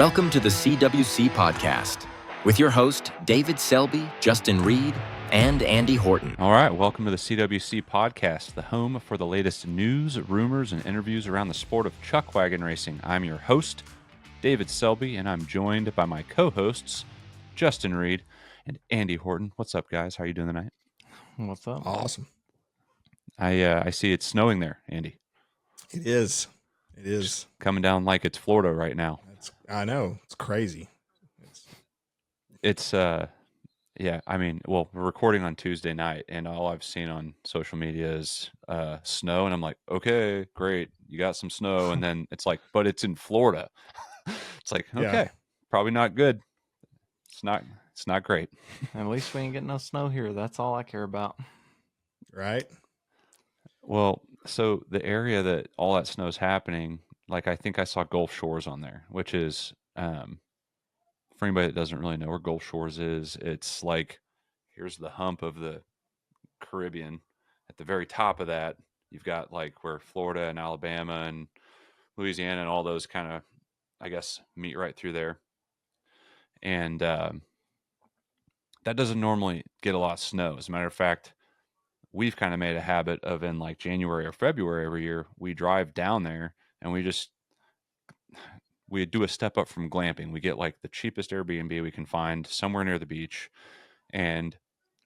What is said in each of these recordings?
Welcome to the CWC Podcast with your host, David Selby, Justin Reed, and Andy Horton. All right, welcome to the CWC Podcast, the home for the latest news, rumors, and interviews around the sport of chuckwagon racing. I'm your host, David Selby, and I'm joined by my co-hosts, Justin Reed and Andy Horton. What's up, guys? How are you doing tonight? What's up? Awesome. I see it's snowing there, Andy. It is. It is. Coming down like it's Florida right now. I know. It's crazy. It's yeah, I mean, well, we're recording on Tuesday night, and all I've seen on social media is snow, and I'm like, okay, great, you got some snow, and then it's like, but it's in Florida. It's like, okay, probably not good. It's not great. At least we ain't getting no snow here. That's all I care about. Right? Well, so the area that all that snow is happening, like I think I saw Gulf Shores on there, which is for anybody that doesn't really know where Gulf Shores is, it's like here's the hump of the Caribbean. At the very top of that, you've got like where Florida and Alabama and Louisiana and all those kind of, I guess, meet right through there. And that doesn't normally get a lot of snow. As a matter of fact, we've kind of made a habit of in like January or February every year, we drive down there and we do a step up from glamping. We get like the cheapest Airbnb we can find somewhere near the beach, and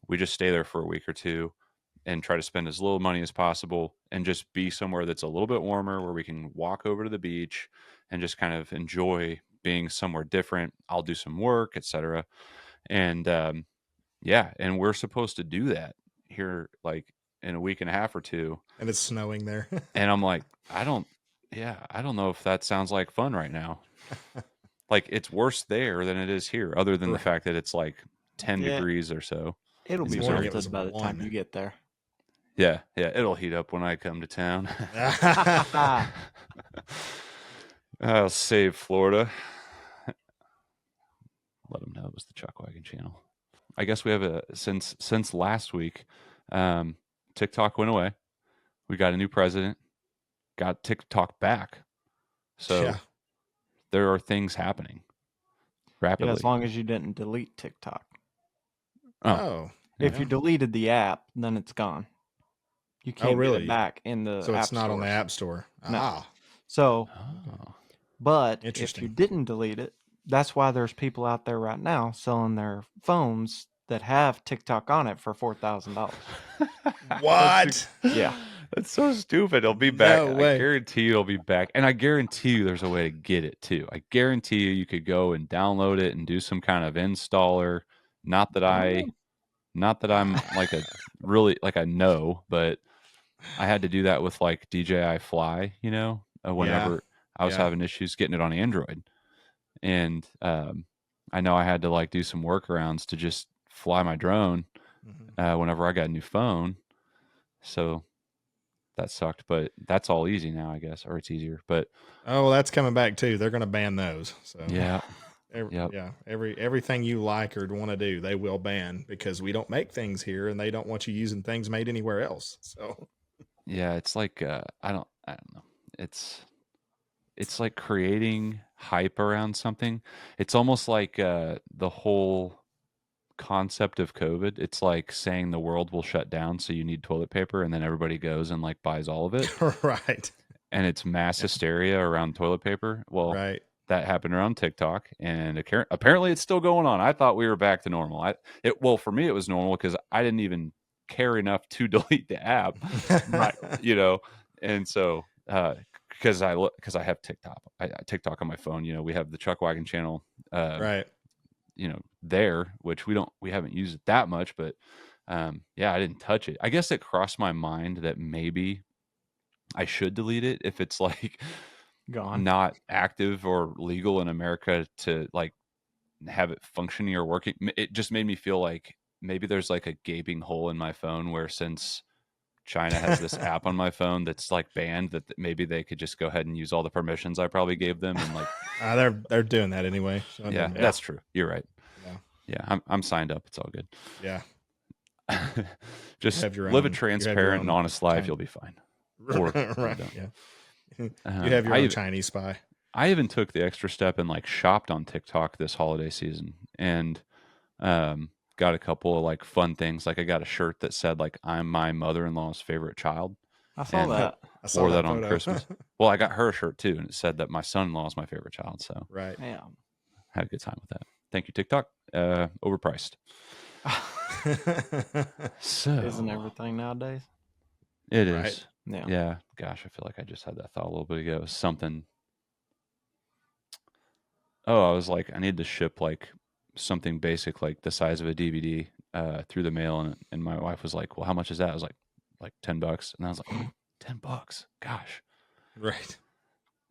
we just stay there for a week or two and try to spend as little money as possible and just be somewhere that's a little bit warmer where we can walk over to the beach and just kind of enjoy being somewhere different. I'll do some work, etc. And yeah, and we're supposed to do that here like in a week and a half or two. And it's snowing there. And I'm like, I don't know if that sounds like fun right now. Like it's worse there than it is here, other than the fact that it's like 10 degrees or so. It'll be morning worth it by the time you get there. Yeah, it'll heat up when I come to town. I'll save Florida. Let them know it was the Chuckwagon channel. I guess we have since last week, TikTok went away. We got a new president. Got TikTok back. So there are things happening rapidly. Yeah, as long as you didn't delete TikTok. Oh. If you deleted the app, then it's gone. You can't get it back in the app store. So it's not on the app store. No. Ah. So, but if Interesting. you didn't delete it, that's why there's people out there right now selling their phones that have TikTok on it for $4,000. What? Yeah. That's so stupid. It'll be back. No way. I guarantee you it'll be back. And I guarantee you there's a way to get it too. I guarantee you could go and download it and do some kind of installer. Not that I'm like a really like I know, but I had to do that with like DJI Fly, whenever I was having issues getting it on Android. And I know I had to like do some workarounds to just fly my drone whenever I got a new phone. So that sucked, but that's all easy now, I guess, or it's easier. But that's coming back too. They're going to ban those. So everything you like or want to do, they will ban because we don't make things here, and they don't want you using things made anywhere else. So yeah, it's like I don't know. It's like creating hype around something. It's almost like the whole concept of COVID. It's like saying the world will shut down, so you need toilet paper, and then everybody goes and like buys all of it. Right. And it's mass hysteria around toilet paper. Well, that happened around TikTok, and apparently it's still going on. I thought we were back to normal. Well, for me it was normal because I didn't even care enough to delete the app, and so because I have TikTok on my phone. We have the Chuckwagon channel, right. There, which we haven't used it that much, but I didn't touch it. I guess it crossed my mind that maybe I should delete it if it's like gone, not active or legal in America to like have it functioning or working. It just made me feel like maybe there's like a gaping hole in my phone where since China has this app on my phone that's like banned, that maybe they could just go ahead and use all the permissions I probably gave them, and like they're doing that anyway. So that's true. You're right. Yeah, I'm signed up. It's all good. Yeah. Just live a transparent and honest life. You'll be fine. Or right. Yeah. You have your own Chinese spy. I even took the extra step and like shopped on TikTok this holiday season and got a couple of like fun things. Like I got a shirt that said like I'm my mother-in-law's favorite child. I saw And that. I saw wore that that on photo. Christmas. Well, I got her a shirt too, and it said that my son-in-law is my favorite child. So Right. Yeah. had a good time with that. Thank you, TikTok. Overpriced. So Isn't everything nowadays? it is. Right. Yeah. Yeah. Gosh, I feel like I just had that thought a little bit ago. Something. Oh, I was like, I need to ship like something basic, like the size of a DVD, through the mail, and my wife was like, "Well, how much is that?" I was like $10, and I was like, $10. Gosh, Right.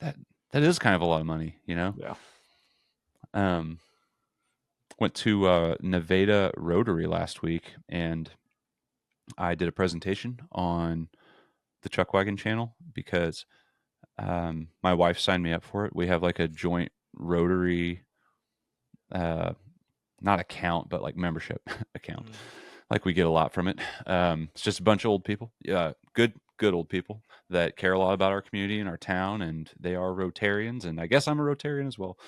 that is kind of a lot of money, Yeah. Went to Nevada Rotary last week, and I did a presentation on the Chuckwagon channel because my wife signed me up for it. We have like a joint Rotary, not account, but like membership account. Like we get a lot from it. It's just a bunch of old people, good old people that care a lot about our community and our town, and they are Rotarians, and I guess I'm a Rotarian as well.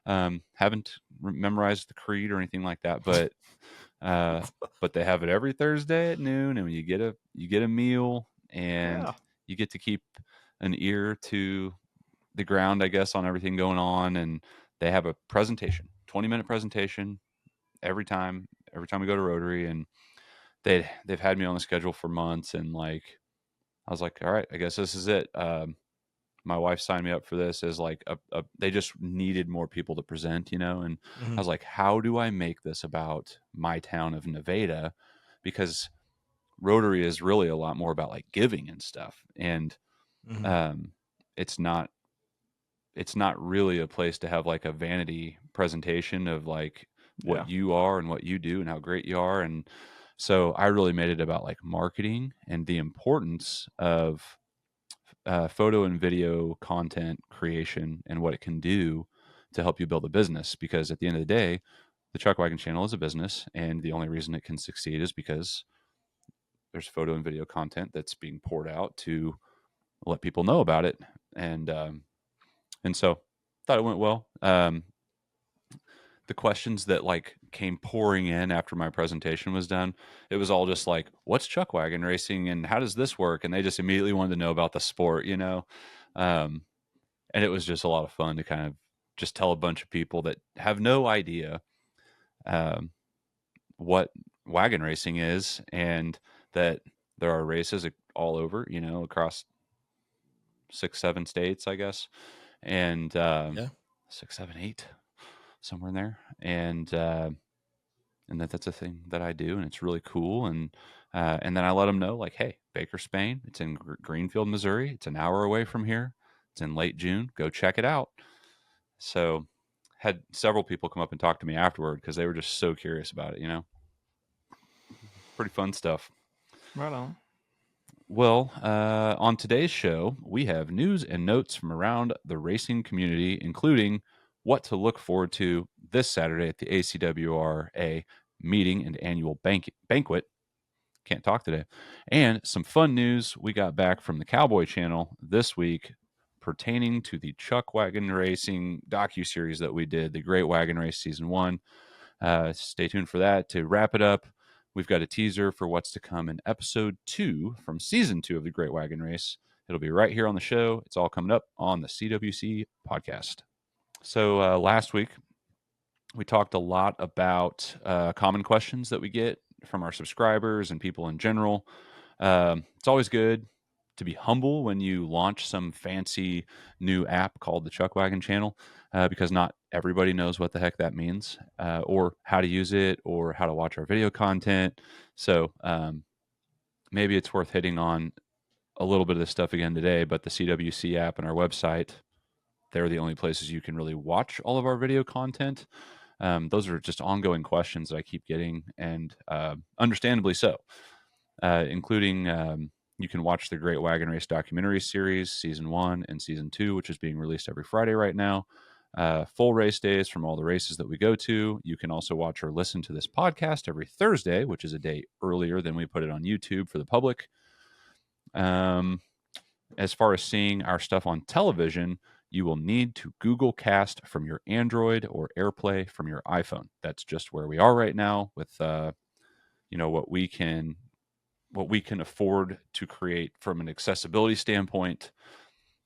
Haven't memorized the creed or anything like that, but they have it every Thursday at noon, and you get a meal, and Yeah. you get to keep an ear to the ground, I guess, on everything going on, and they have a presentation, 20-minute presentation every time we go to Rotary, and they've had me on the schedule for months, and like I was like, all right, I guess this is it. My wife signed me up for this as like they just needed more people to present, and I was like, how do I make this about my town of Nevada? Because Rotary is really a lot more about like giving and stuff. And it's not really a place to have like a vanity presentation of like what you are and what you do and how great you are. And so I really made it about like marketing and the importance of photo and video content creation and what it can do to help you build a business. Because at the end of the day, the Chuckwagon channel is a business, and the only reason it can succeed is because there's photo and video content that's being poured out to let people know about it. And so thought it went well. The questions that like came pouring in after my presentation was done, it was all just like, what's Chuckwagon racing and how does this work? And they just immediately wanted to know about the sport, and it was just a lot of fun to kind of just tell a bunch of people that have no idea what wagon racing is, and that there are races all over, across 6-7 states, I guess, and 6, 7, 8, somewhere in there, and that's a thing that I do, and it's really cool. And then I let them know, like, hey, Baker, Spain, it's in Greenfield, Missouri. It's an hour away from here. It's in late June. Go check it out. So had several people come up and talk to me afterward because they were just so curious about it, Pretty fun stuff. Right on. Well, on today's show, we have news and notes from around the racing community, including what to look forward to this Saturday at the ACWRA meeting and annual banquet. Can't talk today. And some fun news we got back from the Cowboy Channel this week pertaining to the Chuckwagon Racing docuseries that we did, the Great Wagon Race Season 1. Stay tuned for that. To wrap it up, we've got a teaser for what's to come in Episode 2 from Season 2 of the Great Wagon Race. It'll be right here on the show. It's all coming up on the CWC podcast. So last week, we talked a lot about common questions that we get from our subscribers and people in general. It's always good to be humble when you launch some fancy new app called the Chuckwagon Channel, because not everybody knows what the heck that means, or how to use it, or how to watch our video content. So maybe it's worth hitting on a little bit of this stuff again today, but the CWC app and our website, they're the only places you can really watch all of our video content. Those are just ongoing questions that I keep getting, and understandably so, including you can watch the Great Wagon Race documentary series, Season 1 and Season 2, which is being released every Friday right now. Full race days from all the races that we go to. You can also watch or listen to this podcast every Thursday, which is a day earlier than we put it on YouTube for the public. As far as seeing our stuff on television, you will need to Google Cast from your Android or AirPlay from your iPhone. That's just where we are right now with what we can afford to create from an accessibility standpoint.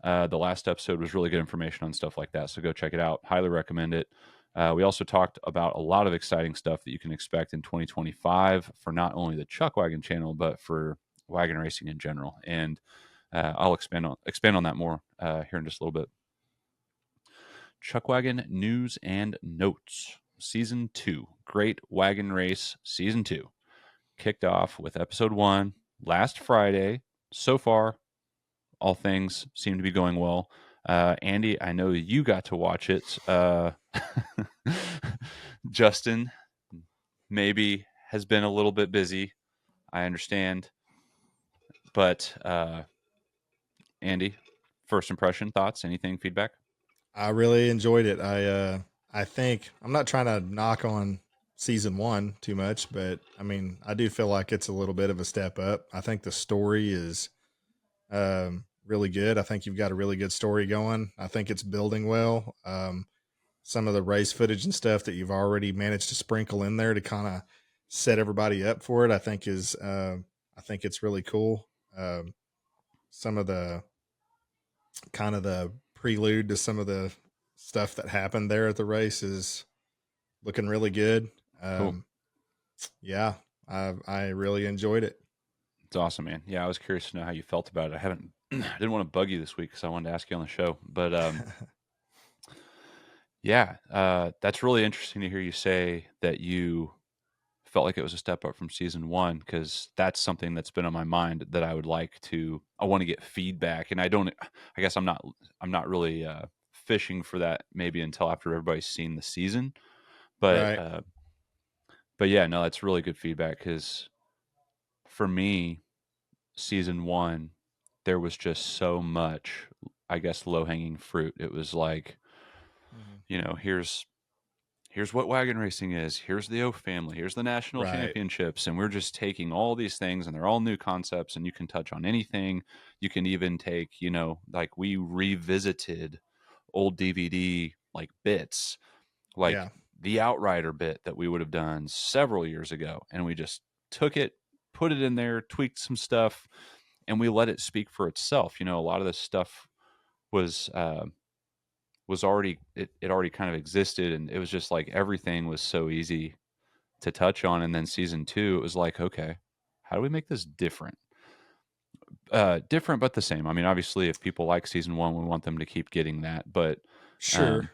The last episode was really good information on stuff like that, so go check it out. Highly recommend it. We also talked about a lot of exciting stuff that you can expect in 2025 for not only the Chuckwagon channel, but for wagon racing in general. And I'll expand on that more here in just a little bit. Chuckwagon News and Notes, Season 2, Great Wagon Race, Season 2. Kicked off with Episode 1 last Friday. So far, all things seem to be going well. Andy, I know you got to watch it. Justin maybe has been a little bit busy. I understand. But Andy, first impression, thoughts, anything, feedback? I really enjoyed it. I think I'm not trying to knock on season 1 too much, but I mean, I do feel like it's a little bit of a step up. I think the story is really good. I think you've got a really good story going. I think it's building well. Some of the race footage and stuff that you've already managed to sprinkle in there to kind of set everybody up for it, I think I think it's really cool. Some of the kind of the prelude to some of the stuff that happened there at the race is looking really good. Cool. Yeah, I really enjoyed it. It's awesome, man. Yeah, I was curious to know how you felt about it. I didn't want to bug you this week because I wanted to ask you on the show, but yeah, that's really interesting to hear you say that you felt like it was a step up from season 1, because that's something that's been on my mind that I want to get feedback, and I guess I'm not really fishing for that maybe until after everybody's seen the season, but Right. but yeah, no, that's really good feedback, because for me, season 1, there was just so much, I guess, low hanging fruit. It was like, here's what wagon racing is. Here's the O family. Here's the national Right. championships. And we're just taking all these things, and they're all new concepts, and you can touch on anything. You can even take, like we revisited old DVD like bits, like Yeah. the Outrider bit that we would have done several years ago. And we just took it, put it in there, tweaked some stuff, and we let it speak for itself. A lot of this stuff was already it already kind of existed, and it was just like everything was so easy to touch on. And then season 2, it was like, okay, how do we make this different? Different but the same. I mean, obviously, if people like season 1, we want them to keep getting that, Sure.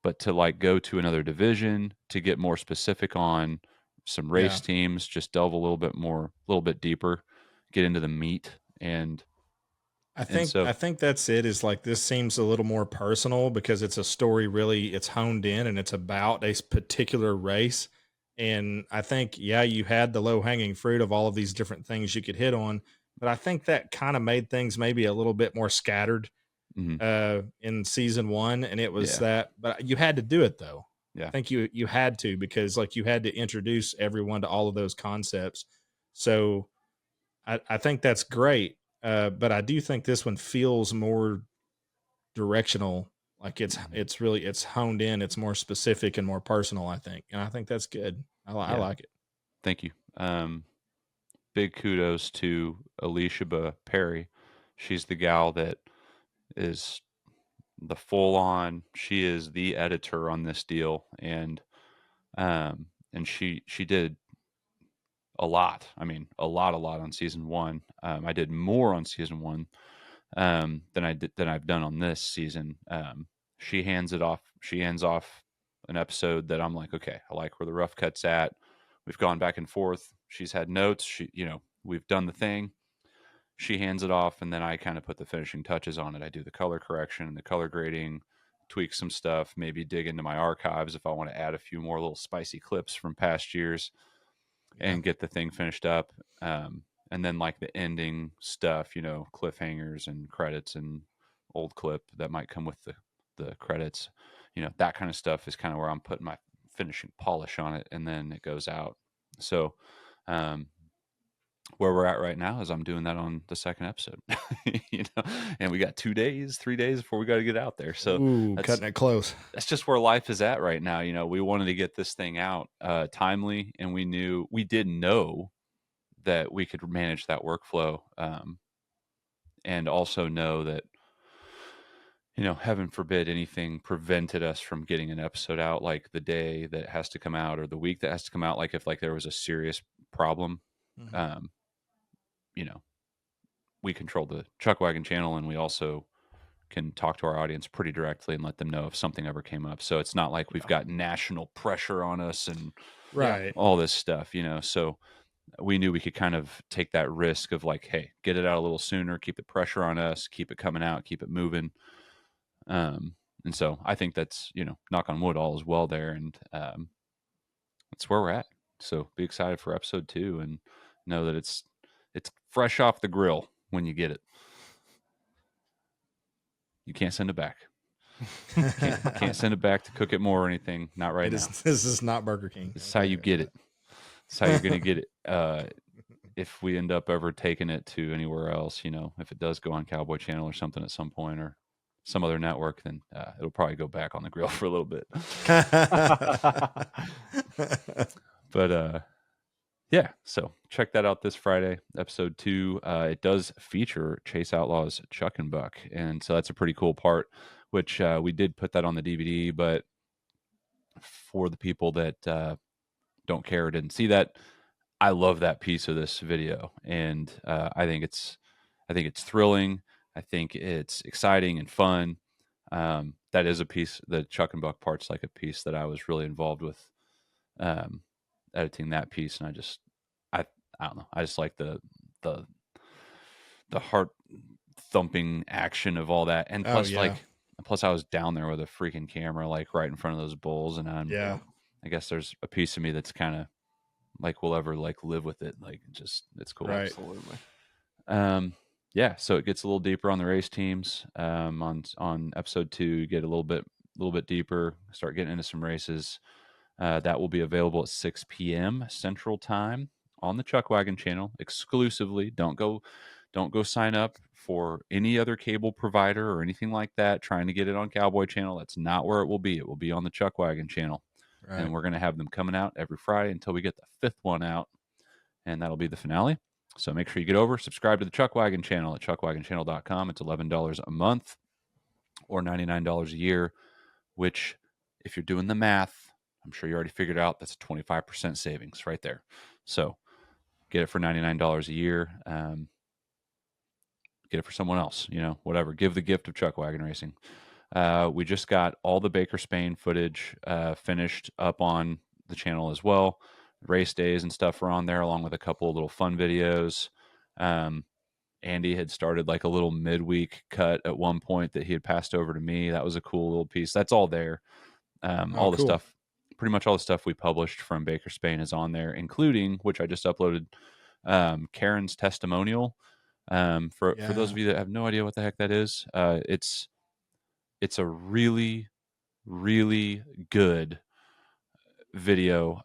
but to like go to another division, to get more specific on some race Yeah. teams, just delve a little bit deeper, get into the meat, and I so think that's it. Is like this seems a little more personal because it's a story really it's honed in and it's about a particular race. And I think you had the low hanging fruit of all of these different things you could hit on, but I think that kind of made things maybe a little bit more scattered mhm, in season 1, and it was yeah, that, but you had to do it though. I yeah, think you had to, because like you had to introduce everyone to all of those concepts. So I think that's great. But I do think this one feels more directional. Like mhm, it's honed in. It's more specific and more personal, I think. And I think that's good. I yeah. like it. Thank you. Big kudos to Perry. She's the gal that is the full on. She is the editor on this deal, and she did a lot. I mean, a lot on season 1. I did more on season 1 than I've done on this season. She hands it off. She hands off an episode that I'm like, okay, I like where the rough cut's at. We've gone back and forth. She's had notes. We've done the thing. She hands it off, and then I kind of put the finishing touches on it. I do the color correction, the color grading, tweak some stuff, maybe dig into my archives if I want to add a few more little spicy clips from past years, Yeah. and get the thing finished up. And then like the ending stuff, cliffhangers and credits and old clip that might come with the credits, that kind of stuff is kind of where I'm putting my finishing polish on it, and then it goes out. So, um, where we're at right now is I'm doing that on the second episode, and we got 3 days before we got to get out there. So Ooh, cutting it close. that's just where life is at right now. We wanted to get this thing out timely, and we didn't know that we could manage that workflow, and also know that, heaven forbid anything prevented us from getting an episode out like the day that it has to come out or the week that has to come out. Like if there was a serious problem, Mhm. We control the Chuckwagon channel, and we also can talk to our audience pretty directly and let them know if something ever came up. So it's not like we've got national pressure on us and Right. all this stuff, So we knew we could kind of take that risk of like, hey, get it out a little sooner, keep the pressure on us, keep it coming out, keep it moving. And so I think that's, knock on wood, all is well there. And that's where we're at. So be excited for episode 2 and know that it's fresh off the grill when you get it. You can't send it back. Can't send it back to cook it more or anything. Not right now. This is not Burger King. This is how you get it. This is how you're going to get it. If we end up ever taking it to anywhere else, if it does go on Cowboy Channel or something at some point or some other network, then it'll probably go back on the grill for a little bit. But yeah, so check that out this Friday, episode 2. It does feature Chase Outlaw's Chuck and Buck, and so that's a pretty cool part, which we did put that on the DVD, but for the people that don't care or didn't see that, I love that piece of this video, and I think it's thrilling. I think it's exciting and fun. That is a piece, the Chuck and Buck part's like a piece that I was really involved with editing that piece, and I don't know. I just like the heart thumping action of all that, and plus plus I was down there with a freaking camera, like right in front of those bulls, and I guess there's a piece of me that's kind of like will ever like live with it, like it's cool. Right. Absolutely. Yeah, so it gets a little deeper on the race teams. On episode 2, you get a little bit deeper, start getting into some races. That will be available at 6 p.m. Central Time on the Chuckwagon channel exclusively. Don't go sign up for any other cable provider or anything like that trying to get it on Cowboy Channel. That's not where it will be. It will be on the Chuckwagon channel. Right. And we're going to have them coming out every Friday until we get the 5th one out, and that'll be the finale. So make sure you get over, subscribe to the Chuckwagon channel at chuckwagonchannel.com. It's $11 a month or $99 a year, which, if you're doing the math, I'm sure you already figured out that's a 25% savings right there. So get it for $99 a year. Get it for someone else, whatever. Give the gift of Chuckwagon racing. We just got all the Baker Spain footage finished up on the channel as well. Race days and stuff are on there, along with a couple of little fun videos. Andy had started like a little midweek cut at one point that he had passed over to me. That was a cool little piece. That's all there. All the stuff, pretty much all the stuff we published from Baker Spain is on there, including, which I just uploaded, Karen's testimonial. For those of you that have no idea what the heck that is, it's a really, really good video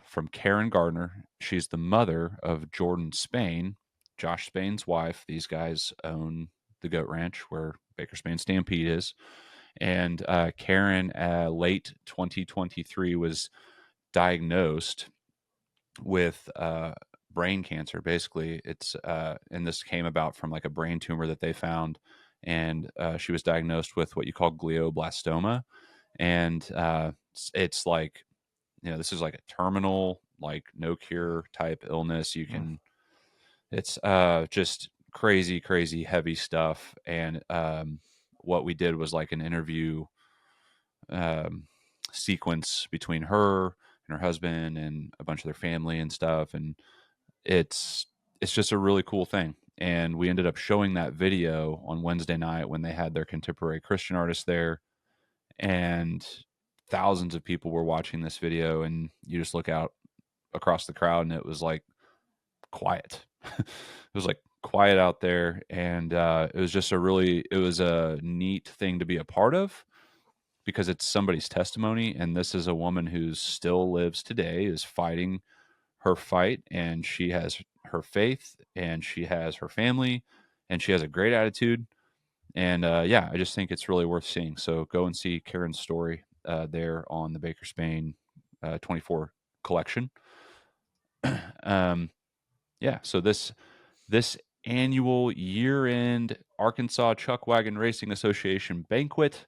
from Karen Gardner. She's the mother of Jordan Spain, Josh Spain's wife. These guys own the goat ranch where Baker Spain Stampede is. And Karen, late 2023, was diagnosed with brain cancer. Basically, it's and this came about from like a brain tumor that they found, and she was diagnosed with what you call glioblastoma, and it's like, this is like a terminal, like no cure type illness. You can, it's just crazy heavy stuff. And what we did was like an interview sequence between her and her husband and a bunch of their family and stuff, and it's just a really cool thing. And we ended up showing that video on Wednesday night when they had their contemporary Christian artists there, and thousands of people were watching this video. And you just look out across the crowd and it was like quiet. It was like quiet out there, and it was just it was a neat thing to be a part of, because it's somebody's testimony. And this is a woman who still lives today, is fighting her fight, and she has her faith, and she has her family, and she has a great attitude. And yeah, I just think it's really worth seeing. So go and see Karen's story there on the Baker Spain 24 collection. Yeah, so this annual year-end Arkansas Chuckwagon Racing Association banquet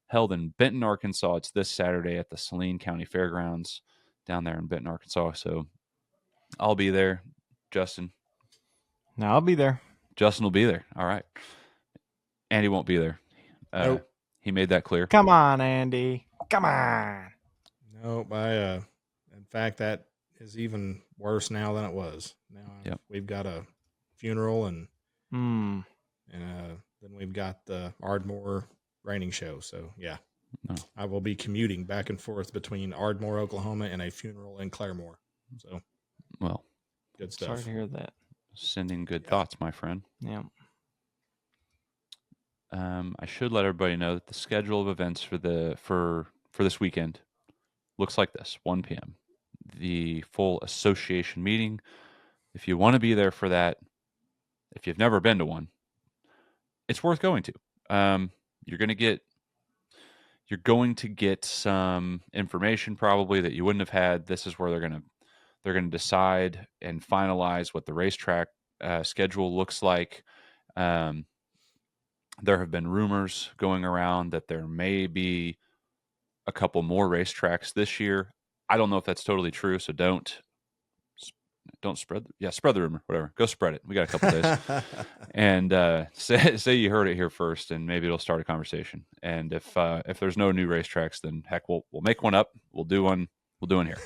held in Benton, Arkansas. It's this Saturday at the Saline County Fairgrounds down there in Benton, Arkansas. So I'll be there. Justin I'll be there. will be there. All right. Andy won't be there. Nope. He made that clear. Come on, Andy. Come on. Nope. In fact, that is even worse now than it was. Now we've got a funeral and then we've got the Ardmore reining show. So yeah, I will be commuting back and forth between Ardmore, Oklahoma, and a funeral in Claremore. So, well, good stuff. Sorry to hear that. Sending good thoughts, my friend. Yeah. I should let everybody know that the schedule of events for this weekend looks like this: 1 p.m. The full association meeting. If you want to be there for that, if you've never been to one, it's worth going to. You're going to get some information probably that you wouldn't have had. This is where they're going to decide and finalize what the racetrack schedule looks like. There have been rumors going around that there may be a couple more racetracks this year. I don't know if that's totally true, so don't spread the rumor, whatever. Go spread it. We got a couple days. And say you heard it here first, and maybe it'll start a conversation. And if there's no new racetracks, then heck, we'll make one up. We'll do one here.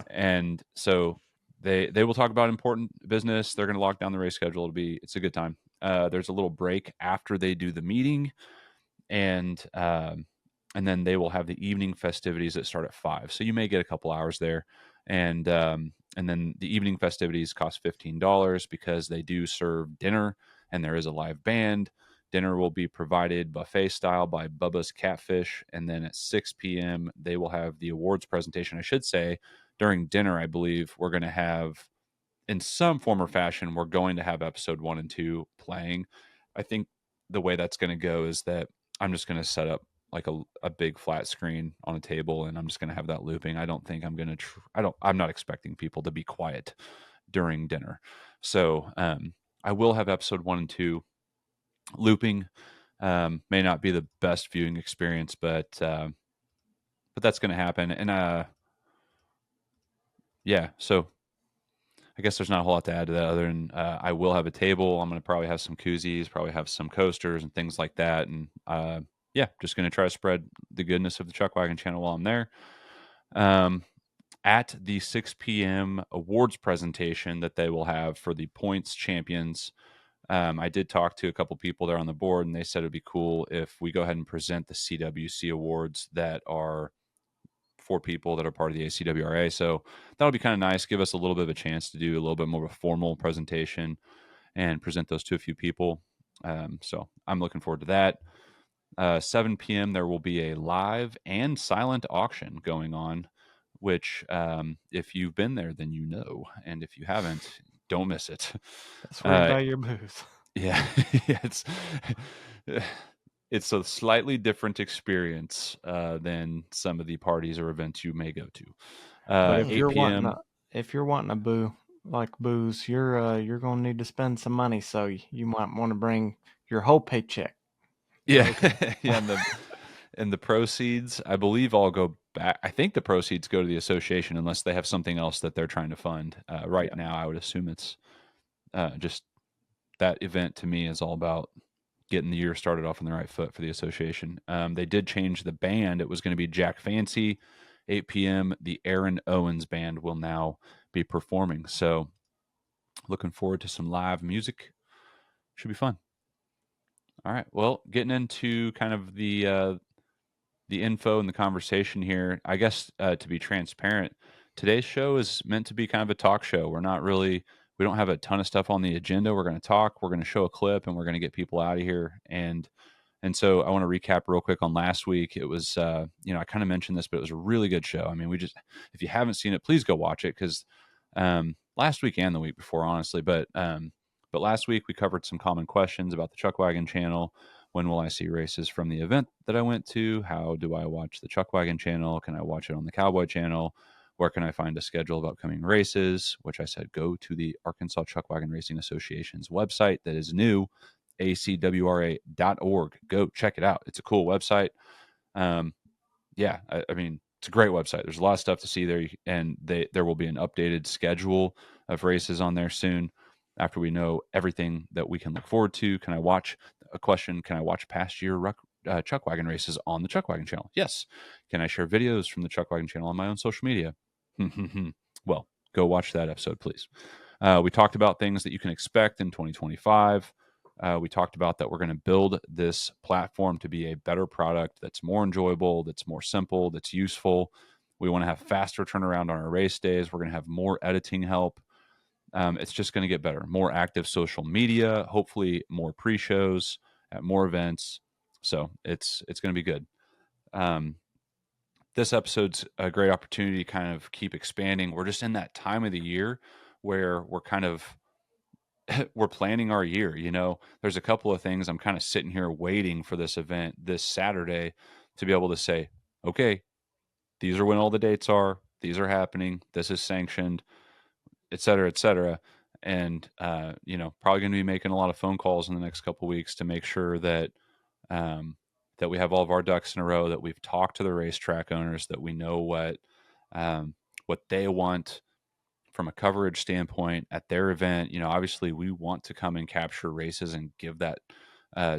And so they will talk about important business. They're going to lock down the race schedule. It's a good time. There's a little break after they do the meeting, and then they will have the evening festivities that start at 5. So you may get a couple hours there, and then the evening festivities cost $15 because they do serve dinner, and there is a live band. Dinner will be provided buffet style by Bubba's Catfish, and then at 6 p.m. they will have the awards presentation. I should say during dinner, I believe we're going to have, in some form or fashion, we're going to have episode 1 and 2 playing. I think the way that's going to go is that I'm just going to set up like a big flat screen on a table, and I'm just going to have that looping. I don't think I'm going to I'm not expecting people to be quiet during dinner. So I will have episode 1 and 2 looping. May not be the best viewing experience, but that's going to happen. And yeah, so I guess there's not a whole lot to add to that other than I will have a table. I'm going to probably have some koozies, probably have some coasters and things like that. And yeah, just going to try to spread the goodness of the Chuckwagon channel while I'm there. At the 6 p.m. awards presentation that they will have for the points champions, I did talk to a couple people there on the board, and they said it'd be cool if we go ahead and present the CWC awards that are for people that are part of the ACWRA. So that'll be kind of nice. Give us a little bit of a chance to do a little bit more of a formal presentation and present those to a few people. So I'm looking forward to that. 7 p.m. there will be a live and silent auction going on, which if you've been there, then you know. And if you haven't, don't miss it. That's where you buy your booze. Yeah, it's a slightly different experience than some of the parties or events you may go to. But if 8 you're p.m. wanting a booze, you're gonna need to spend some money. So you might want to bring your whole paycheck. Yeah, yeah, and the proceeds, I believe, all go back. I think the proceeds go to the association unless they have something else that they're trying to fund. Right now, I would assume it's just that event. To me, is all about getting the year started off on the right foot for the association. They did change the band. It was going to be Jack Fancy. 8 p.m. The Aaron Owens band will now be performing. So looking forward to some live music. Should be fun. All right. Well, getting into kind of the info and the conversation here, I guess to be transparent, today's show is meant to be kind of a talk show. We don't have a ton of stuff on the agenda. We're going to talk, we're going to show a clip, and we're going to get people out of here. And so I want to recap real quick on last week. It was, I kind of mentioned this, but it was a really good show. I mean, if you haven't seen it, please go watch it, because last week and the week before, honestly. But last week we covered some common questions about the Chuckwagon channel. When will I see races from the event that I went to? How do I watch the Chuckwagon channel? Can I watch it on the Cowboy channel? Where can I find a schedule of upcoming races? Which I said, go to the Arkansas Chuckwagon Racing Association's website that is new, acwra.org. Go check it out. It's a cool website. Yeah, I mean, it's a great website. There's a lot of stuff to see there, and there will be an updated schedule of races on there soon after we know everything that we can look forward to. Can I watch past year Chuckwagon races on the Chuckwagon channel? Yes. Can I share videos from the Chuckwagon channel on my own social media? Well, go watch that episode, please. We talked about things that you can expect in 2025. We talked about that we're going to build this platform to be a better product that's more enjoyable, that's more simple, that's useful. We want to have faster turnaround on our race days. We're going to have more editing help. It's just going to get better. More active social media, hopefully more pre-shows at more events. So it's going to be good. This episode's a great opportunity to kind of keep expanding. We're just in that time of the year where we're planning our year. There's a couple of things I'm kind of sitting here waiting for this event this Saturday to be able to say, okay, these are when all the dates are, these are happening, this is sanctioned, et cetera, et cetera. And, probably going to be making a lot of phone calls in the next couple of weeks to make sure that, that we have all of our ducks in a row, that we've talked to the racetrack owners, that we know what they want from a coverage standpoint at their event. Obviously we want to come and capture races and give that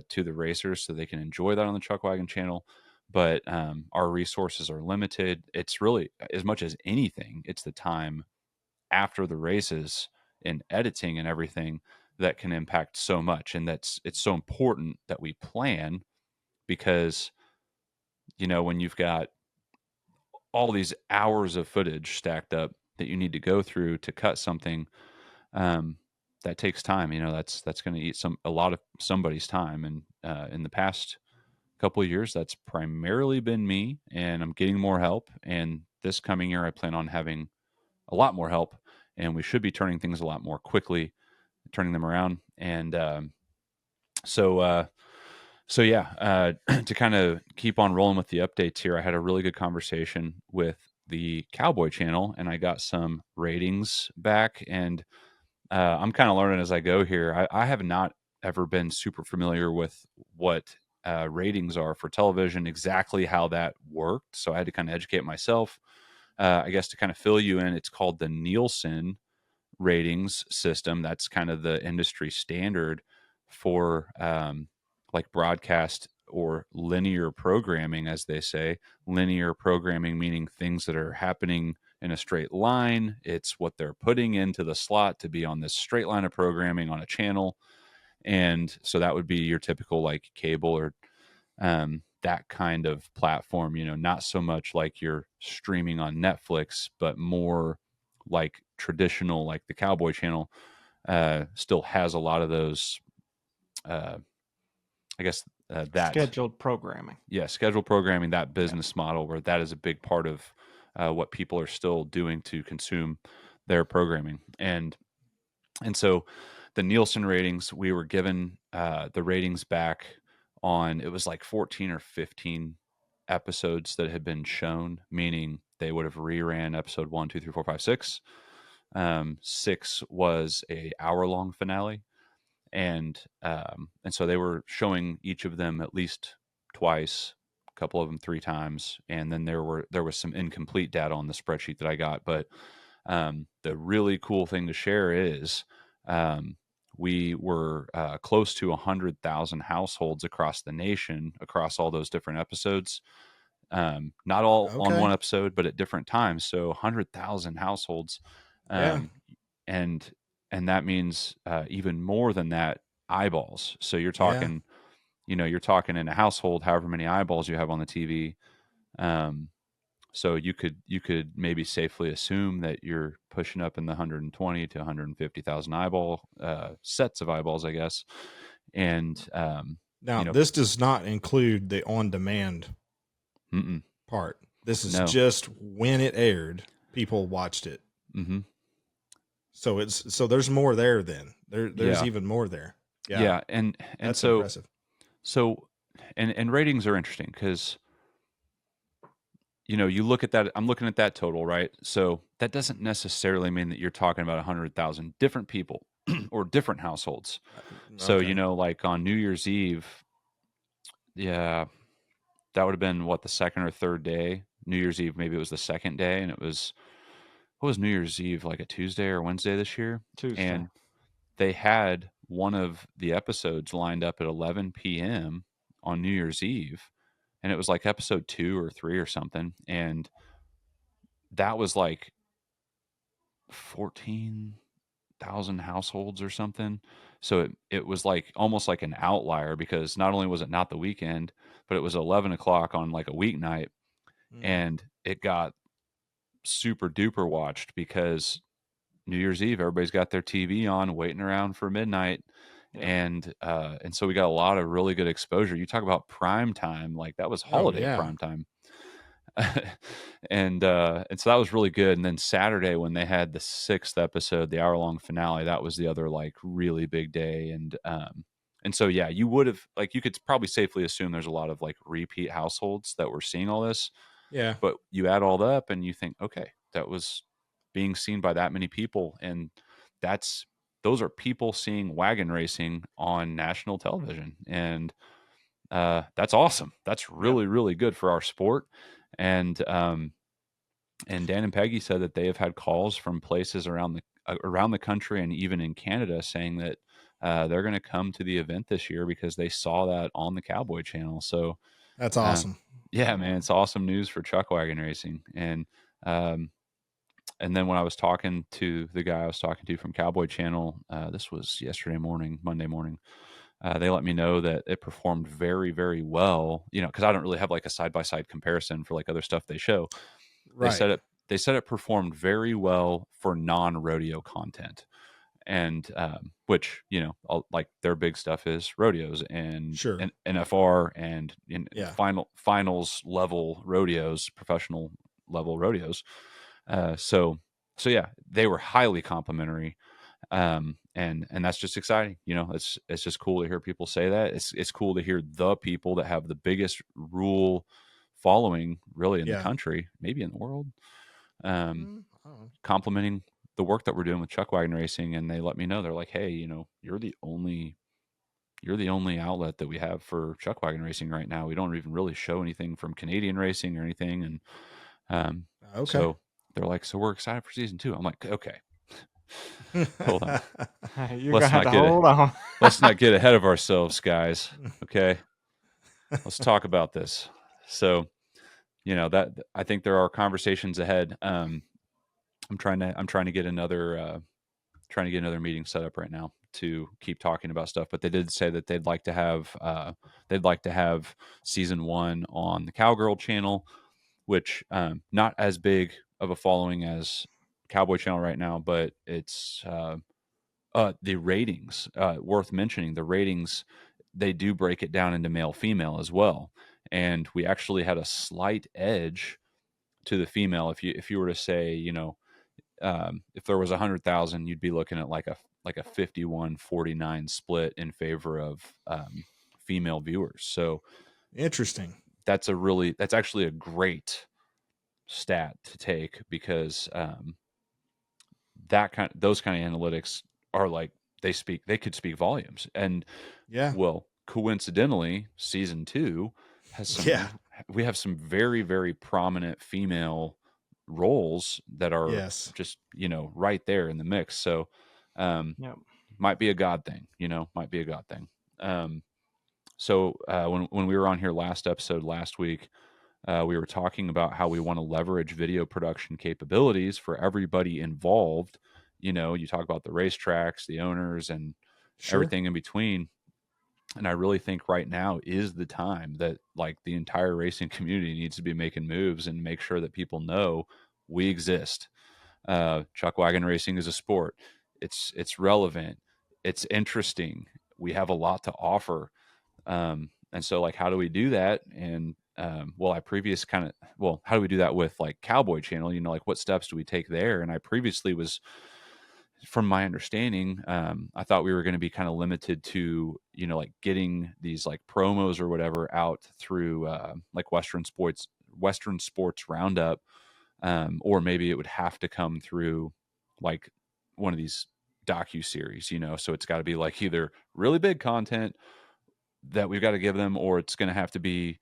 to the racers so they can enjoy that on the Chuckwagon channel. But our resources are limited. It's really, as much as anything, it's the time after the races in editing and everything that can impact so much. And it's so important that we plan, because, when you've got all these hours of footage stacked up that you need to go through to cut something, that takes time. That's going to eat a lot of somebody's time. And in the past couple of years, that's primarily been me, and I'm getting more help. And this coming year, I plan on having a lot more help, and we should be turning things a lot more quickly, turning them around. And so yeah, to kind of keep on rolling with the updates here, I had a really good conversation with the Cowboy Channel, and I got some ratings back, and I'm kind of learning as I go here. I have not ever been super familiar with what ratings are for television, exactly how that worked. So I had to kind of educate myself. I guess to kind of fill you in, it's called the Nielsen ratings system. That's kind of the industry standard for like broadcast or linear programming, as they say. Linear programming meaning things that are happening in a straight line. It's what they're putting into the slot to be on this straight line of programming on a channel. And so that would be your typical like cable or that kind of platform, not so much like you're streaming on Netflix, but more like traditional, like the Cowboy Channel still has a lot of those, I guess that scheduled programming. Yeah, scheduled programming, that business model where that is a big part of what people are still doing to consume their programming. And so the Nielsen ratings, we were given the ratings back on, it was like 14 or 15 episodes that had been shown, meaning they would have reran episode 1, 2, 3, 4, 5, 6. 6 was a hour-long finale. And so they were showing each of them at least twice, a couple of them 3 times. And then there was some incomplete data on the spreadsheet that I got. But the really cool thing to share is we were close to 100,000 households across the nation, across all those different episodes. Not all on one episode, but at different times. So 100,000 households. And that means even more than that, eyeballs. So you're talking, you're talking in a household, however many eyeballs you have on the TV. So you could maybe safely assume that you're pushing up in the 120 to 150,000 eyeball sets of eyeballs, I guess. And now this does not include the on-demand part. This is just when it aired, people watched it. Mm-hmm. So there's more there then. There's Yeah. even more there. Yeah. Yeah. And That's so, impressive. and ratings are interesting because, you look at that, I'm looking at that total, right? So that doesn't necessarily mean that you're talking about 100,000 different people or different households. So, Okay. like on New Year's Eve, yeah, that would have been what, the second or third day? New Year's Eve, maybe it was the second day, and what was New Year's Eve, like a Tuesday or Wednesday this year? Tuesday. And they had one of the episodes lined up at 11 p.m. on New Year's Eve, and it was like episode 2 or 3 or something, and that was like 14,000 households or something. So it was like almost like an outlier, because not only was it not the weekend, but it was 11 o'clock on like a weeknight, and it got super duper watched because New Year's Eve, everybody's got their TV on, waiting around for midnight, Yeah. and so we got a lot of really good exposure. You talk about prime time, like that was holiday prime time, and so that was really good. And then Saturday, when they had the 6th episode, the hour-long finale, that was the other like really big day, and so yeah, you would have, like, you could probably safely assume there's a lot of like repeat households that were seeing all this. Yeah. But you add all that up and you think, okay, that was being seen by that many people, and those are people seeing wagon racing on national television, and that's awesome. That's really, really good for our sport. And Dan and Peggy said that they have had calls from places around the country and even in Canada saying that they're going to come to the event this year because they saw that on the Cowboy Channel. So That's awesome. yeah, man, it's awesome news for Chuckwagon racing. And then when I was talking to the guy I was talking to from Cowboy Channel, this was Monday morning, they let me know that it performed very, very well. Because I don't really have like a side by side comparison for like other stuff they show. They Right. said it performed very well for non-rodeo content, and which like their big stuff is rodeos and Sure. NFR and Yeah. finals level rodeos, professional level rodeos. So yeah, they were highly complimentary, and that's just exciting. It's just cool to hear people say that. It's cool to hear the people that have the biggest rule following really in the country, maybe in the world, complimenting the work that we're doing with Chuckwagon racing. And they let me know, they're like, hey, you're the only outlet that we have for Chuckwagon racing right now. We don't even really show anything from Canadian racing or anything. And Okay. so they're like, so we're excited for season 2. I'm like, okay, hold on. You're gonna have to hold on. Let's not get ahead of ourselves, guys. Okay, let's talk about this. So, that I think there are conversations ahead. I'm trying to get another meeting set up right now to keep talking about stuff. But they did say that they'd like to have season 1 on the Cowgirl channel, which not as big of a following as Cowboy Channel right now, but it's the ratings, worth mentioning. The ratings, they do break it down into male female as well, and we actually had a slight edge to the female. If you were to say, if there was 100,000, you'd be looking at like a 51-49 split in favor of female viewers. So interesting. That's actually a great stat to take, because those kind of analytics are like, they could speak volumes. And well, coincidentally, season 2 has we have some very, very prominent female roles that are just right there in the mix. So might be a God thing. So when we were on here last episode last week, we were talking about how we want to leverage video production capabilities for everybody involved. You talk about the racetracks, the owners, and everything in between. And I really think right now is the time that like the entire racing community needs to be making moves and make sure that people know we exist. Chuckwagon racing is a sport. It's relevant. It's interesting. We have a lot to offer. And so like, how do we do that? And how do we do that with like Cowboy Channel? Like what steps do we take there? And I previously was from my understanding, I thought we were going to be kind of limited to, like getting these like promos or whatever out through like Western Sports Roundup, or maybe it would have to come through like one of these docu-series, so it's got to be like either really big content that we've got to give them, or it's going to have to be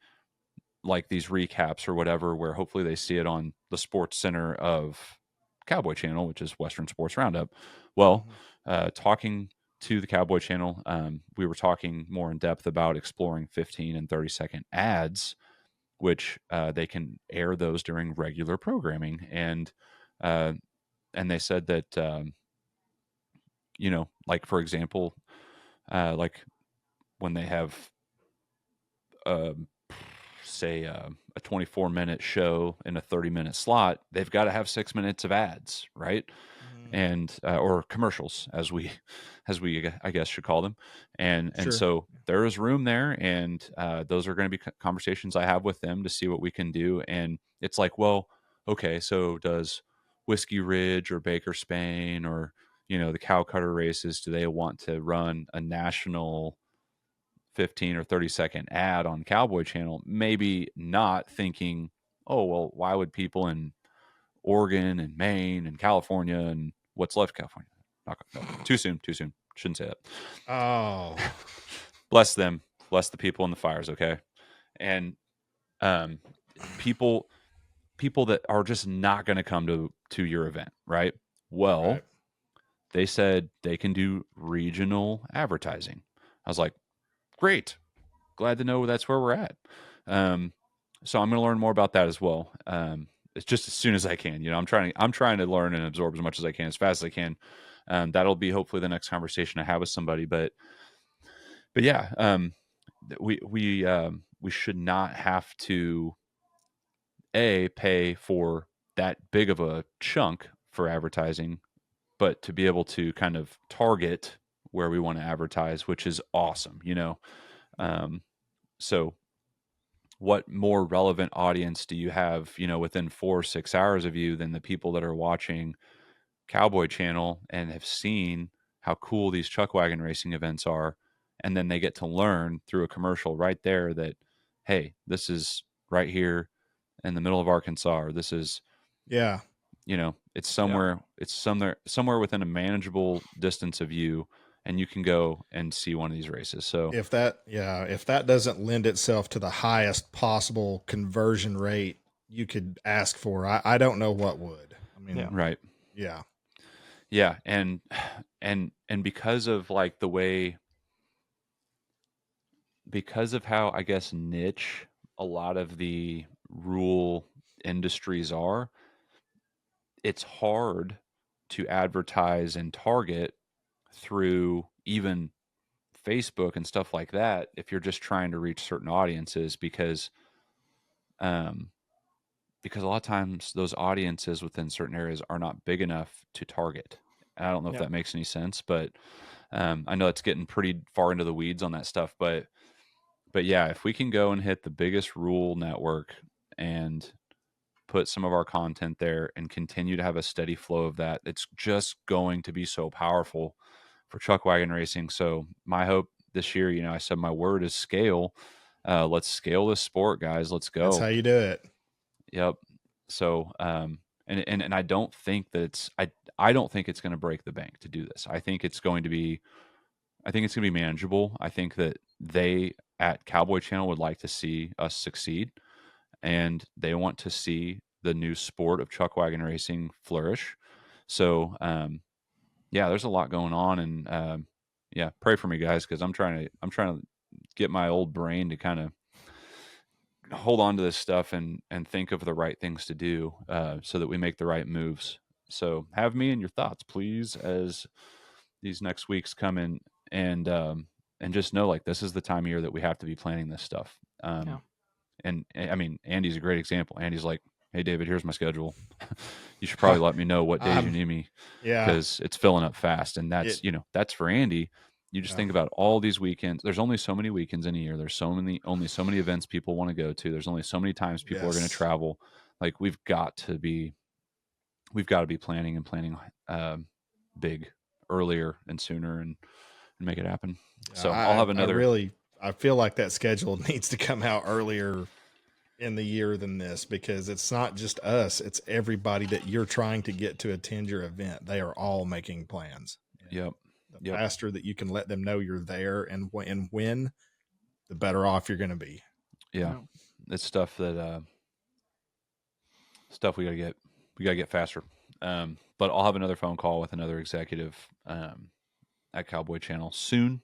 like these recaps or whatever, where hopefully they see it on the Sports Center of Cowboy Channel, which is Western Sports Roundup. Well, talking to the Cowboy Channel, we were talking more in depth about exploring 15 and 30-second ads, which they can air those during regular programming. And they said that, like, for example, like when they have, say, a 24-minute show in a 30-minute slot, they've got to have 6 minutes of ads, right? And or commercials, as we I guess should call them. And Sure. so there is room there, and those are going to be conversations I have with them to see what we can do. And it's like, well, okay, so does Whiskey Ridge or Baker Spain or the cow cutter races, do they want to run a national 15 or 30-second ad on Cowboy Channel? Maybe not, thinking, oh, well, why would people in Oregon and Maine and California and what's left of California? No, too soon. Shouldn't say that. Oh, Bless them. Bless the people in the fires. Okay. And people that are just not going to come to your event, right? Well, right. they said they can do regional advertising. I was like, great. Glad to know that's where we're at. So I'm going to learn more about that as well. It's just as soon as I can. I'm trying to learn and absorb as much as I can, as fast as I can. That'll be hopefully the next conversation I have with somebody. But yeah, we should not have to pay for that big of a chunk for advertising, but to be able to kind of target where we want to advertise, which is awesome. So what more relevant audience do you have, within 4 or 6 hours of you than the people that are watching Cowboy Channel and have seen how cool these Chuckwagon racing events are, and then they get to learn through a commercial right there that, hey, this is right here in the middle of Arkansas, or this is, Yeah. it's somewhere within a manageable distance of you, and you can go and see one of these races. So If that doesn't lend itself to the highest possible conversion rate you could ask for, I don't know what would. I mean, Yeah. right. Yeah. Yeah. And because of like because of how, I guess, niche a lot of the rural industries are, it's hard to advertise and target through even Facebook and stuff like that if you're just trying to reach certain audiences, because a lot of times those audiences within certain areas are not big enough to target. And I don't know if that makes any sense, but I know it's getting pretty far into the weeds on that stuff, but yeah, if we can go and hit the biggest rural network and put some of our content there and continue to have a steady flow of that, it's just going to be so powerful for Chuckwagon racing. So my hope this year, I said my word is scale. Let's scale this sport, guys. Let's go. That's how you do it. Yep. So, and I don't think that I don't think it's going to break the bank to do this. I think it's going to be manageable. I think that they at Cowboy Channel would like to see us succeed, and they want to see the new sport of Chuckwagon racing flourish. So, yeah, there's a lot going on, and yeah, pray for me, guys, because I'm trying to get my old brain to kind of hold on to this stuff and think of the right things to do, so that we make the right moves. So have me in your thoughts, please, as these next weeks come in, and just know, like, this is the time of year that we have to be planning this stuff. And I mean, Andy's a great example. Andy's like, hey, David, here's my schedule. You should probably let me know what days you need me. Yeah. Because it's filling up fast. And that's, that's for Andy. You just think about all these weekends. There's only so many weekends in a year. There's only so many events people want to go to. There's only so many times people are going to travel. Like, we've got to be planning big earlier and sooner and make it happen. So I, I'll have another. I feel like that schedule needs to come out earlier in the year than this, because it's not just us, it's everybody that you're trying to get to attend your event. They are all making plans. Yep. The faster that you can let them know you're there and when, the better off you're going to be. Yeah. It's stuff that we gotta get faster. But I'll have another phone call with another executive at Cowboy Channel soon,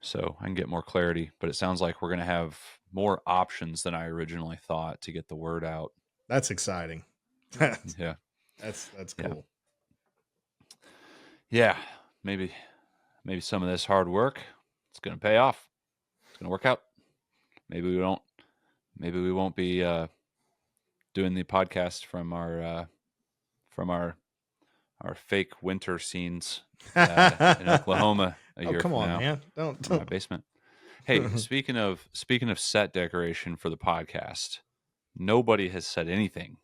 so I can get more clarity. But it sounds like we're going to have more options than I originally thought to get the word out. That's exciting. Yeah, that's cool. Yeah, maybe some of this hard work, it's going to pay off. It's going to work out. Maybe we don't. Maybe we won't be doing the podcast from our fake winter scenes in Oklahoma a year come from on, now. Man. Don't. My basement. Hey, speaking of set decoration for the podcast, nobody has said anything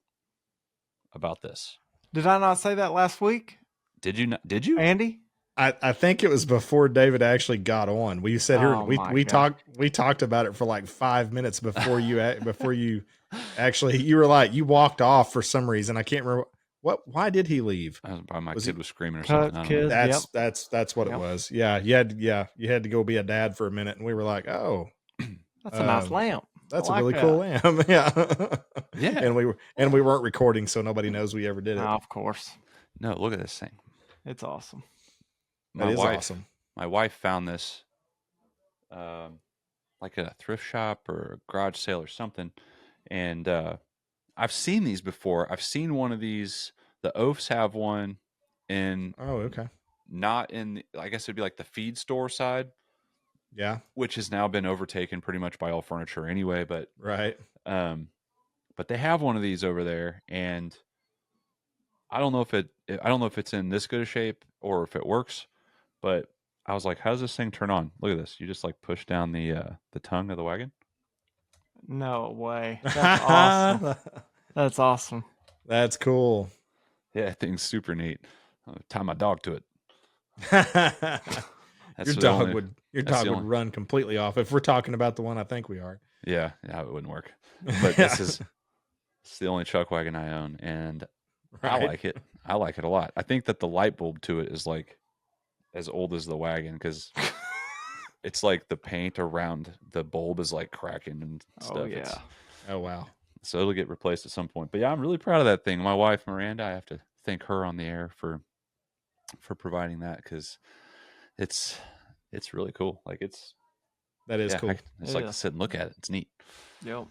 about this. Did I not say that last week? Did you not? Did you, Andy? I think it was before David actually got on. We said we talked about it for like 5 minutes before you actually, you were like, you walked off for some reason. I can't remember why did he leave? My kid was screaming or something. I don't know. That's what it was. Yeah. You had to go be a dad for a minute, and we were like, oh, that's a nice lamp. That's a really cool lamp. Yeah. Yeah. And we weren't recording, so nobody knows we ever did it. Of course. No, look at this thing. It's awesome. Awesome. My wife found this like at a thrift shop or a garage sale or something. And I've seen these before. I've seen one of these. The Oafs have one in. Oh, okay. Not in, I guess it'd be like the feed store side. Yeah. Which has now been overtaken pretty much by all furniture anyway. But right. But they have one of these over there, and I don't know if it's in this good a shape or if it works. But I was like, how does this thing turn on? Look at this. You just like push down the tongue of the wagon. No way. That's awesome. That's awesome. That's cool. Yeah, that thing's super neat. I'll tie my dog to it. Your dog would run completely off if we're talking about the one I think we are. Yeah, it wouldn't work. But it's the only Chuckwagon I own, and right. I like it. I like it a lot. I think that the light bulb to it is like as old as the wagon, because it's like the paint around the bulb is like cracking and stuff. Oh yeah. Oh wow. So it'll get replaced at some point. But yeah, I'm really proud of that thing. My wife Miranda, I have to thank her on the air for providing that, because it's really cool. Like that is cool. It's like to sit and look at it. It's neat. Yep.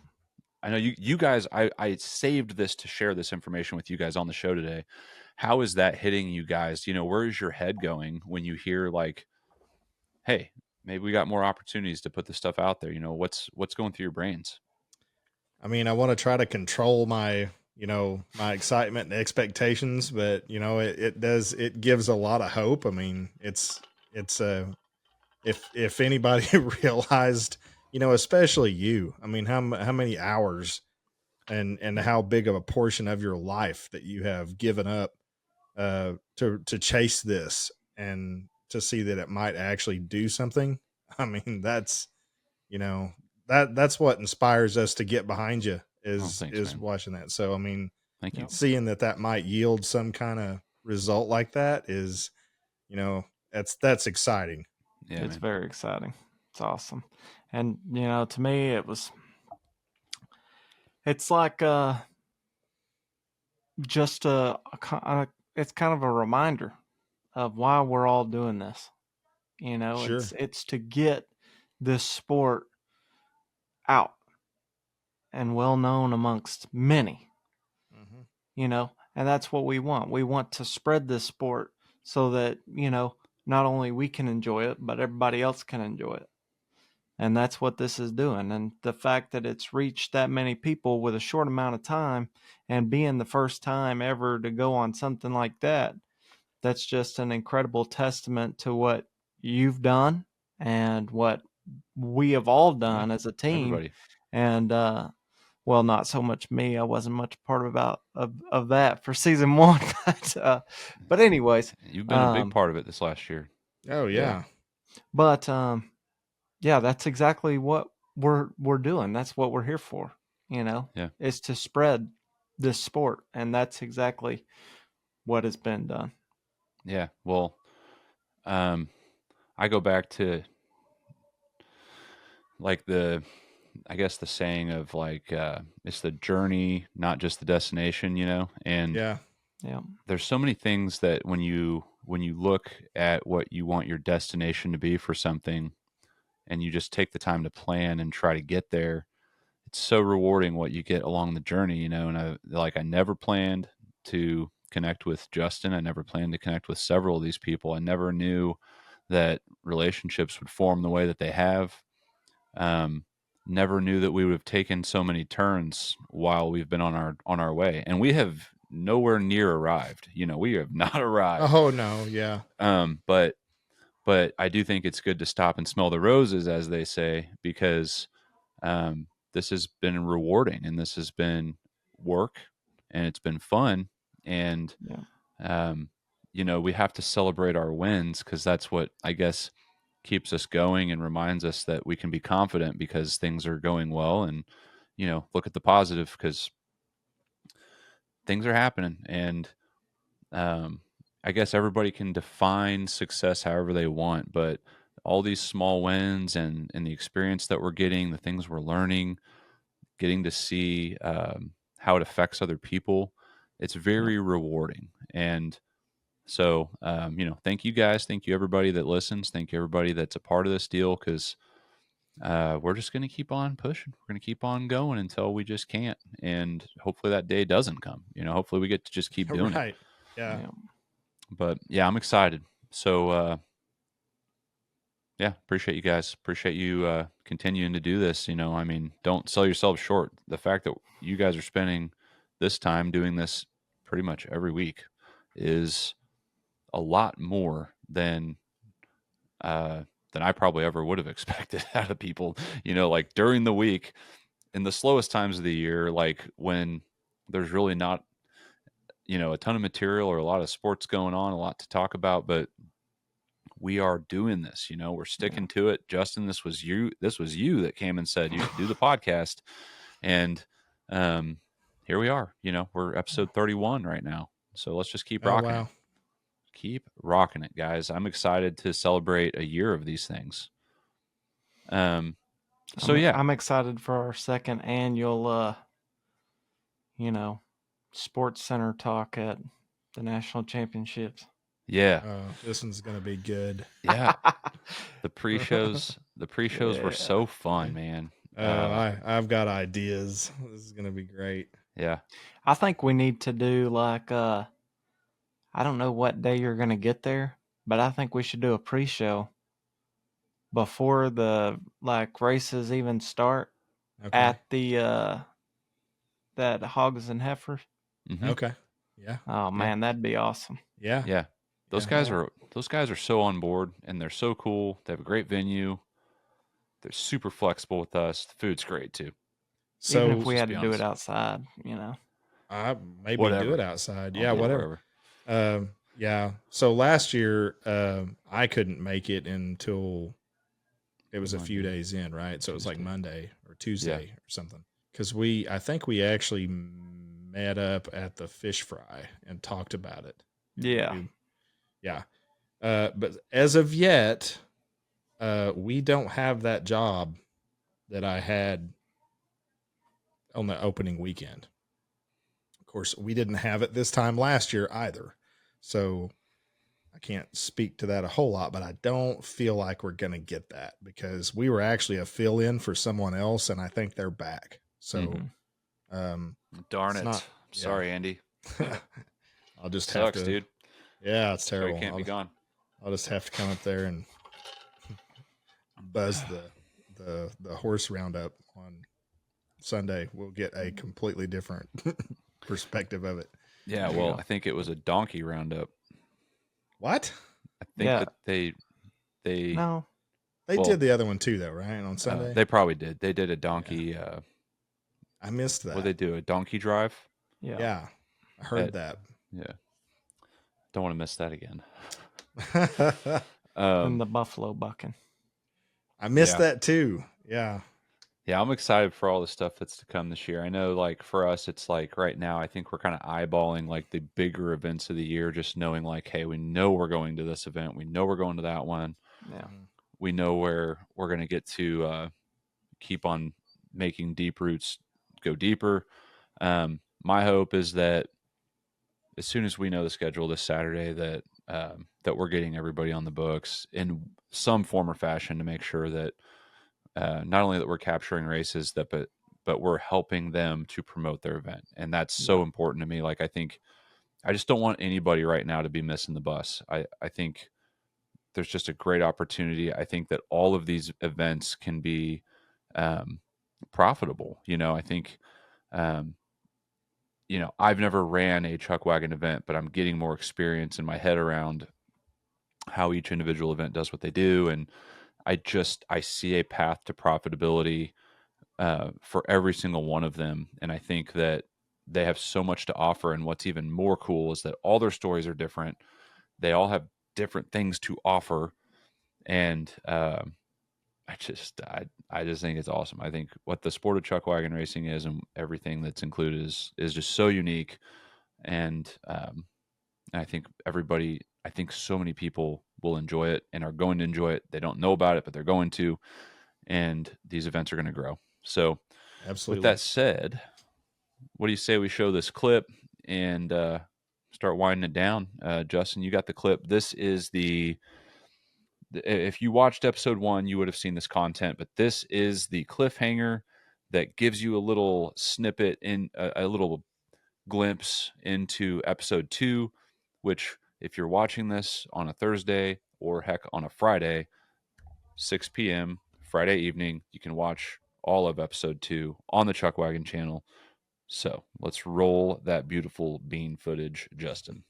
I know you guys, I saved this to share this information with you guys on the show today. How is that hitting you guys? Where is your head going when you hear like, hey, maybe we got more opportunities to put this stuff out there? What's going through your brains? I mean, I want to try to control my excitement and expectations, but it gives a lot of hope. I mean, it's if anybody realized, especially you, I mean, how many hours and how big of a portion of your life that you have given up to chase this and to see that it might actually do something. I mean, that's what inspires us to get behind you is watching that. So, I mean, thank you. Seeing that might yield some kind of result like that is, that's exciting. Yeah, it's very exciting. It's awesome. And, to me, it's like just it's kind of a reminder of why we're all doing this. Sure. It's to get this sport out and well known amongst many, and that's what we want. We want to spread this sport so that, not only we can enjoy it, but everybody else can enjoy it. And that's what this is doing. And the fact that it's reached that many people with a short amount of time and being the first time ever to go on something like that, that's just an incredible testament to what you've done and what we have all done as a team. Everybody. And well, not so much me. I wasn't much part of that for season 1. But anyways, You've been a big part of it this last year. Oh yeah. but yeah, that's exactly what we're doing. That's what we're here for. Yeah. Is to spread this sport, and that's exactly what has been done. Yeah. Well, I go back to like I guess the saying of like, it's the journey, not just the destination, and Yeah. Yeah. there's so many things that when you look at what you want your destination to be for something and you just take the time to plan and try to get there, it's so rewarding what you get along the journey, and I never planned to connect with Justin. I never planned to connect with several of these people. I never knew that relationships would form the way that they have. Never knew that we would have taken so many turns while we've been on our way, and we have nowhere near arrived. We have not arrived. Oh no, yeah. But I do think it's good to stop and smell the roses, as they say, because this has been rewarding, and this has been work, and it's been fun, and we have to celebrate our wins, because that's what I guess keeps us going and reminds us that we can be confident because things are going well, and look at the positive because things are happening. And I guess everybody can define success however they want, but all these small wins and the experience that we're getting, the things we're learning, getting to see how it affects other people, it's very rewarding. And so, thank you guys. Thank you, everybody that listens. Thank you, everybody that's a part of this deal, because we're just going to keep on pushing. We're going to keep on going until we just can't. And hopefully that day doesn't come. Hopefully we get to just keep doing it. Right. Yeah. But yeah, I'm excited. So, appreciate you guys. Appreciate you continuing to do this. Don't sell yourselves short. The fact that you guys are spending this time doing this pretty much every week is a lot more than I probably ever would have expected out of people. Like during the week, in the slowest times of the year, like when there's really not, a ton of material or a lot of sports going on, a lot to talk about, but we are doing this, we're sticking to it. Justin, this was you that came and said you should do the podcast. And here we are, we're episode 31 right now. So let's just keep rocking it. Keep rocking it, guys. I'm excited to celebrate a year of these things. I'm excited for our second annual sports center talk at the national championships. Yeah. This one's going to be good. Yeah. The pre-shows were so fun, man. I've got ideas. This is going to be great. Yeah. I think we need to do like, I don't know what day you're going to get there, but I think we should do a pre-show before the races even start at the, that Hogs and Heifers. Mm-hmm. Okay. Yeah. Oh man, that'd be awesome. Yeah. Yeah. Those guys are so on board, and they're so cool. They have a great venue. They're super flexible with us. The food's great too. So even if we had to do it outside, maybe whatever. Do it outside. Yeah, whatever. Yeah. So last year, I couldn't make it until it was a few days in, right? So it was like Monday or Tuesday or something. Because I think we actually met up at the fish fry and talked about it. Yeah. Yeah. But as of yet, we don't have that job that I had on the opening weekend. Of course, we didn't have it this time last year either. So I can't speak to that a whole lot, but I don't feel like we're going to get that because we were actually a fill-in for someone else, and I think they're back. So, darn it. Sorry, Andy. I'll just Sucks, have to, dude. Yeah, it's terrible. Can't be gone. I'll just have to come up there and buzz the horse roundup on Sunday. We'll get a completely different perspective of it. Yeah, well, I think it was a donkey roundup. What? I think that they no. They did the other one too, though, right? On Sunday, they probably did. They did a donkey. I missed that. What they do? A donkey drive? Yeah. I heard that. Yeah. Don't want to miss that again. And the buffalo bucking. I missed that too. Yeah. Yeah, I'm excited for all the stuff that's to come this year. I know, like, for us, it's like right now, I think we're kind of eyeballing like the bigger events of the year, just knowing like, hey, we know we're going to this event. We know we're going to that one. Yeah. We know where we're going to get to keep on making deep roots go deeper. My hope is that as soon as we know the schedule this Saturday, that that we're getting everybody on the books in some form or fashion to make sure that not only that we're capturing races but we're helping them to promote their event. And that's so important to me. Like, I think I just don't want anybody right now to be missing the bus. I think there's just a great opportunity. I think that all of these events can be profitable. I think, I've never ran a Chuckwagon event, but I'm getting more experience in my head around how each individual event does what they do. And I see a path to profitability for every single one of them. And I think that they have so much to offer. And what's even more cool is that all their stories are different. They all have different things to offer. And I just think it's awesome. I think what the sport of Chuckwagon racing is and everything that's included is just so unique. And I think so many people will enjoy it and are going to enjoy it. They don't know about it, but they're going to, and these events are going to grow. So absolutely. With that said, what do you say we show this clip and start winding it down? Justin, you got the clip. This is if you watched episode 1, you would have seen this content, but this is the cliffhanger that gives you a little snippet in a little glimpse into episode 2, which if you're watching this on a Thursday or heck on a Friday, 6 p.m. Friday evening, you can watch all of episode 2 on the Chuckwagon channel. So let's roll that beautiful bean footage, Justin.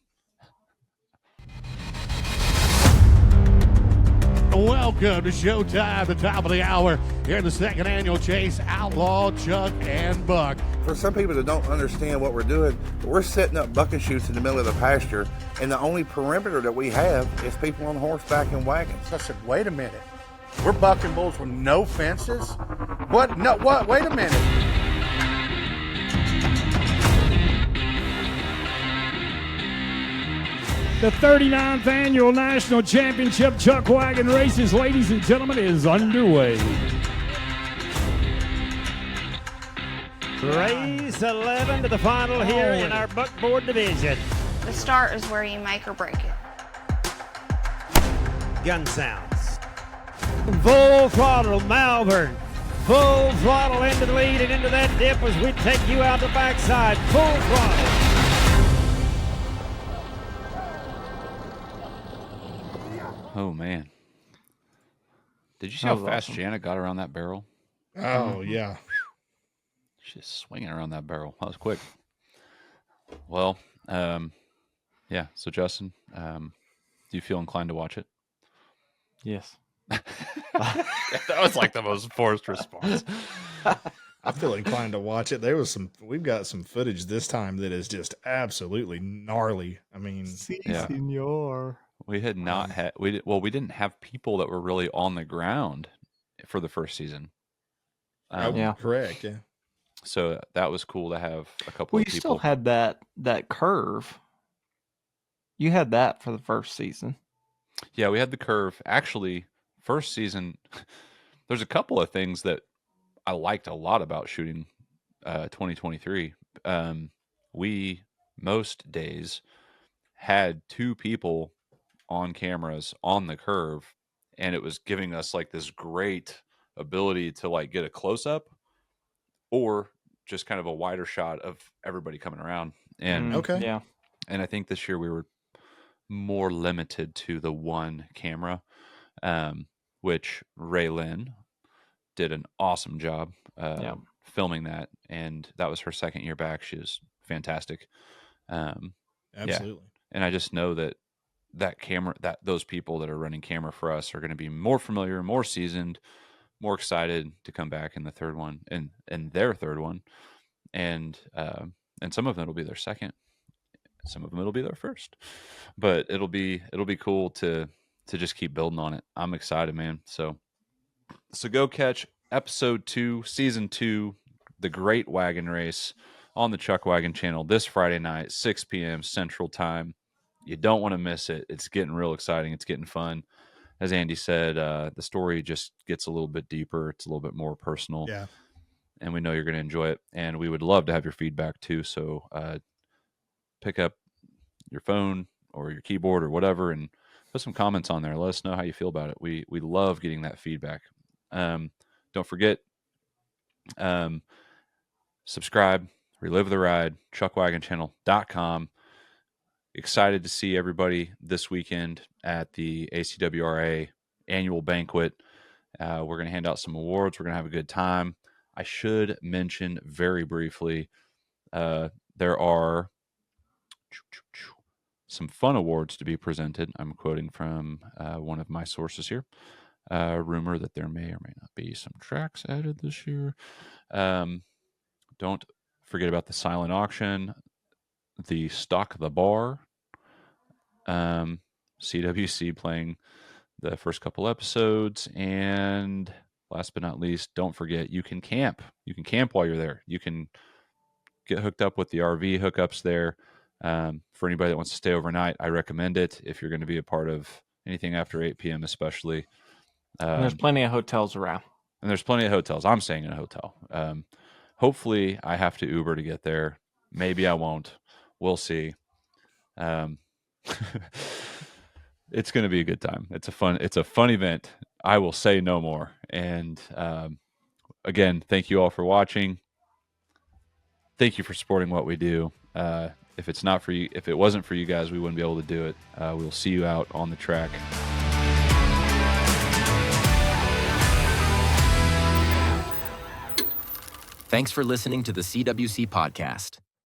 Welcome to Showtime, the top of the hour, here in the second annual Chase Outlaw Chuck and Buck. For some people that don't understand what we're doing, we're setting up bucking chutes in the middle of the pasture, and the only perimeter that we have is people on horseback and wagons. I said, wait a minute. We're bucking bulls with no fences? What? No, what? Wait a minute. The 39th Annual National Championship Chuckwagon Races, ladies and gentlemen, is underway. Race 11 to the final here in our buckboard division. The start is where you make or break it. Gun sounds. Full throttle, Malvern. Full throttle into the lead and into that dip as we take you out the backside. Full throttle. Oh, man. Did you see how fast awesome. Janet got around that barrel? Oh, yeah. She's swinging around that barrel. That was quick. Well, yeah. So, Justin, do you feel inclined to watch it? Yes. That was like the most forced response. I feel inclined to watch it. We've got some footage this time that is just absolutely gnarly. I mean, yeah. Senor. We had not had we didn't have people that were really on the ground for the first season. Yeah. Correct. Yeah. So that was cool to have a couple Well, of you people. still had that curve. You had that for the first season. Yeah, we had the curve. Actually, first season, there's a couple of things that I liked a lot about shooting 2023. We most days had 2 people on cameras on the curve, and it was giving us like this great ability to like get a close up or just kind of a wider shot of everybody coming around. And Okay. Yeah. and I think this year we were more limited to the one camera, which Ray Lynn did an awesome job filming that, and that was her second year back. She was fantastic. Absolutely. Yeah. And I just know that camera, that those people that are running camera for us are going to be more familiar, more seasoned, more excited to come back in the third one and their third one. and some of them it'll be their second, some of them it'll be their first, but it'll be cool to just keep building on it. I'm excited, man. So go catch episode 2, season 2, the Great Wagon Race on the Chuckwagon channel this Friday night, 6 p.m. Central Time. You don't want to miss it. It's getting real exciting. It's getting fun. As Andy said, the story just gets a little bit deeper. It's a little bit more personal. Yeah. And we know you're going to enjoy it. And we would love to have your feedback too. So pick up your phone or your keyboard or whatever and put some comments on there. Let us know how you feel about it. We love getting that feedback. Don't forget, subscribe, relive the ride, chuckwagonchannel.com. Excited to see everybody this weekend at the ACWRA annual banquet. We're going to hand out some awards. We're going to have a good time. I should mention very briefly, there are some fun awards to be presented. I'm quoting from one of my sources here. Rumor that there may or may not be some tracks added this year. Don't forget about the silent auction, the Stock the Bar, CWC playing the first couple episodes, and last but not least, don't forget you can camp. You can camp while you're there. You can get hooked up with the RV hookups there. For anybody that wants to stay overnight, I recommend it if you're going to be a part of anything after 8 p.m. especially. And there's plenty of hotels around. And there's plenty of hotels. I'm staying in a hotel. Hopefully I have to Uber to get there. Maybe I won't. We'll see. It's going to be a good time. It's a fun event. I will say no more. And again, thank you all for watching. Thank you for supporting what we do. If it wasn't for you guys, we wouldn't be able to do it. We'll see you out on the track. Thanks for listening to the CWC podcast.